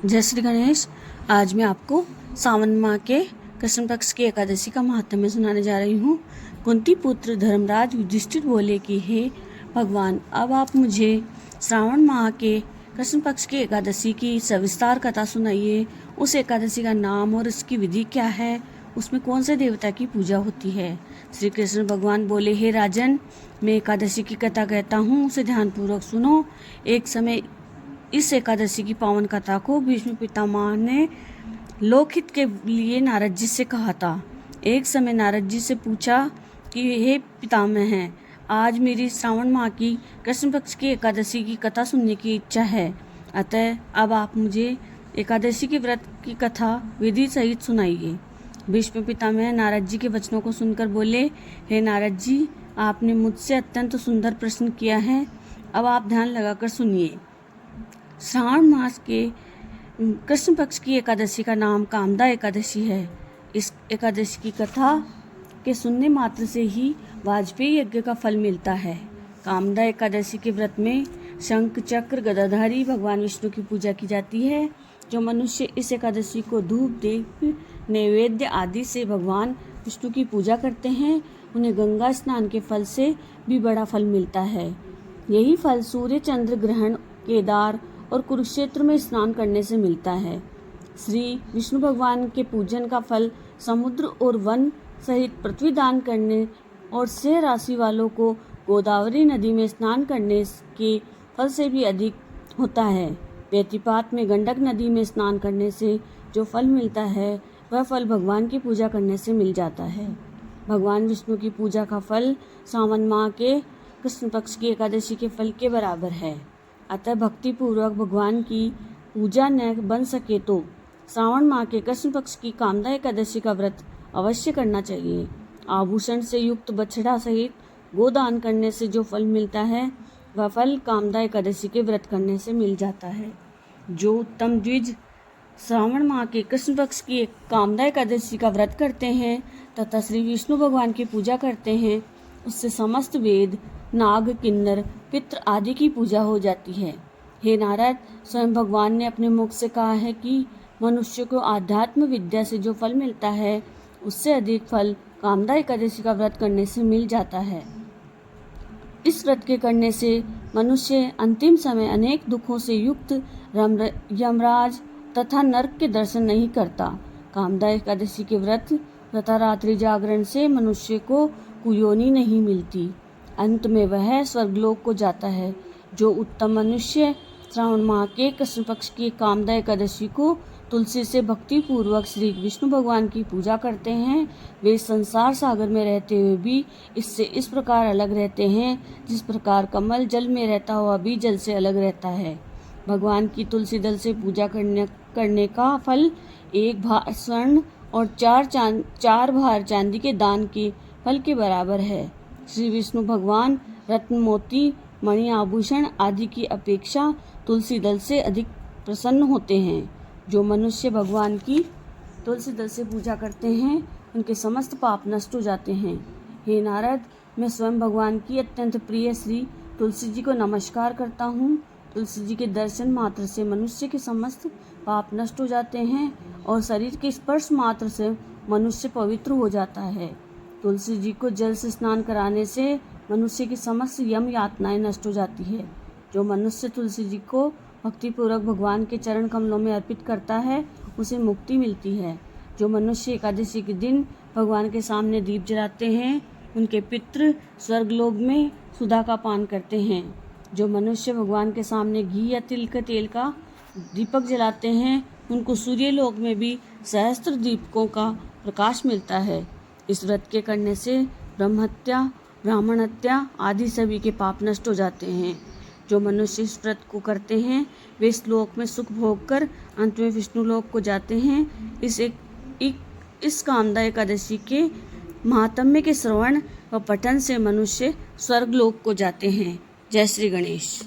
जय श्री गणेश। आज मैं आपको सावन माह के कृष्ण पक्ष की एकादशी का महात्म्य सुनाने जा रही हूँ। कुंती पुत्र धर्मराज युधिष्ठिर बोले कि हे भगवान, अब आप मुझे श्रावण माह के कृष्ण पक्ष की एकादशी की सविस्तार कथा सुनाइए। उस एकादशी का नाम और उसकी विधि क्या है, उसमें कौन से देवता की पूजा होती है। श्री कृष्ण भगवान बोले, हे राजन, मैं एकादशी की कथा कहता हूँ, उसे ध्यानपूर्वक सुनो। एक समय इस एकादशी की पावन कथा को भीष्म पितामह ने लोकहित के लिए नारद जी से कहा था। एक समय नारद जी से पूछा कि हे पितामह हैं, आज मेरी श्रावण माह की कृष्ण पक्ष की एकादशी की कथा सुनने की इच्छा है, अतः अब आप मुझे एकादशी के व्रत की कथा विधि सहित सुनाइए। भीष्म पितामह नारद जी के वचनों को सुनकर बोले, हे नारद जी, आपने मुझसे अत्यंत सुंदर प्रश्न किया है, अब आप ध्यान लगाकर सुनिए। श्रावण मास के कृष्ण पक्ष की एकादशी का नाम कामदा एकादशी है। इस एकादशी की कथा के सुनने मात्र से ही वाजपेयी यज्ञ का फल मिलता है। कामदा एकादशी के व्रत में शंख चक्र गदाधारी भगवान विष्णु की पूजा की जाती है। जो मनुष्य इस एकादशी को धूप दीप नैवेद्य आदि से भगवान विष्णु की पूजा करते हैं, उन्हें गंगा स्नान के फल से भी बड़ा फल मिलता है। यही फल सूर्य चंद्र ग्रहण, केदार और कुरुक्षेत्र में स्नान करने से मिलता है। श्री विष्णु भगवान के पूजन का फल समुद्र और वन सहित पृथ्वी दान करने और 6 राशि वालों को गोदावरी नदी में स्नान करने के फल से भी अधिक होता है। व्यतिपात में गंडक नदी में स्नान करने से जो फल मिलता है, वह फल भगवान की पूजा करने से मिल जाता है। भगवान विष्णु की पूजा का फल सावन माह के कृष्ण पक्ष की एकादशी के फल के बराबर है। अतः भक्ति पूर्वक भगवान की पूजा न बन सके तो श्रावण माह के कृष्ण पक्ष की कामदा एकादशी का व्रत अवश्य करना चाहिए। आभूषण से युक्त बछड़ा सहित गोदान करने से जो फल मिलता है, वह फल कामदा एकादशी के व्रत करने से मिल जाता है। जो उत्तम द्विज श्रावण माह के कृष्ण पक्ष की कामदा एकादशी का व्रत करते हैं तथा श्री विष्णु भगवान की पूजा करते हैं, उससे समस्त वेद, नाग, किन्नर, पितृ आदि की पूजा हो जाती है। हे नारद, स्वयं भगवान ने अपने मुख से कहा है कि मनुष्य को आध्यात्म विद्या से जो फल मिलता है, उससे अधिक फल कामदा एकादशी का व्रत करने से मिल जाता है। इस व्रत के करने से मनुष्य अंतिम समय अनेक दुखों से युक्त यमराज तथा नरक के दर्शन नहीं करता। कामदा एकादशी के व्रत तथा रात्रि जागरण से मनुष्य को कुयोनि नहीं मिलती, अंत में वह स्वर्गलोक को जाता है। जो उत्तम मनुष्य श्रावण माह के कृष्ण पक्ष की कामदा एकादशी को तुलसी से भक्ति पूर्वक श्री विष्णु भगवान की पूजा करते हैं, वे संसार सागर में रहते हुए भी इससे इस प्रकार अलग रहते हैं जिस प्रकार कमल जल में रहता हुआ भी जल से अलग रहता है। भगवान की तुलसी दल से पूजा करने का फल 1 भार स्वर्ण और 4 भार चांदी के दान के फल के बराबर है। श्री विष्णु भगवान रत्न, मोती, मणि, आभूषण आदि की अपेक्षा तुलसी दल से अधिक प्रसन्न होते हैं। जो मनुष्य भगवान की तुलसी दल से पूजा करते हैं, उनके समस्त पाप नष्ट हो जाते हैं। हे नारद, मैं स्वयं भगवान की अत्यंत प्रिय श्री तुलसी जी को नमस्कार करता हूँ। तुलसी जी के दर्शन मात्र से मनुष्य के समस्त पाप नष्ट हो जाते हैं और शरीर के स्पर्श मात्र से मनुष्य पवित्र हो जाता है। तुलसी जी को जल से स्नान कराने से मनुष्य की समस्त यम यातनाएं नष्ट हो जाती है। जो मनुष्य तुलसी जी को भक्तिपूर्वक भगवान के चरण कमलों में अर्पित करता है, उसे मुक्ति मिलती है। जो मनुष्य एकादशी के दिन भगवान के सामने दीप जलाते हैं, उनके पितृ स्वर्गलोक में सुधा का पान करते हैं। जो मनुष्य भगवान के सामने घी या तिल के तेल का दीपक जलाते हैं, उनको सूर्यलोक में भी सहस्त्र दीपकों का प्रकाश मिलता है। इस व्रत के करने से ब्रह्महत्या, ब्राह्मण हत्या आदि सभी के पाप नष्ट हो जाते हैं। जो मनुष्य इस व्रत को करते हैं, वे इस लोक में सुख भोग कर अंत में विष्णु लोक को जाते हैं। इस कामदा एकादशी के महात्म्य के श्रवण व पठन से मनुष्य स्वर्गलोक को जाते हैं। जय श्री गणेश।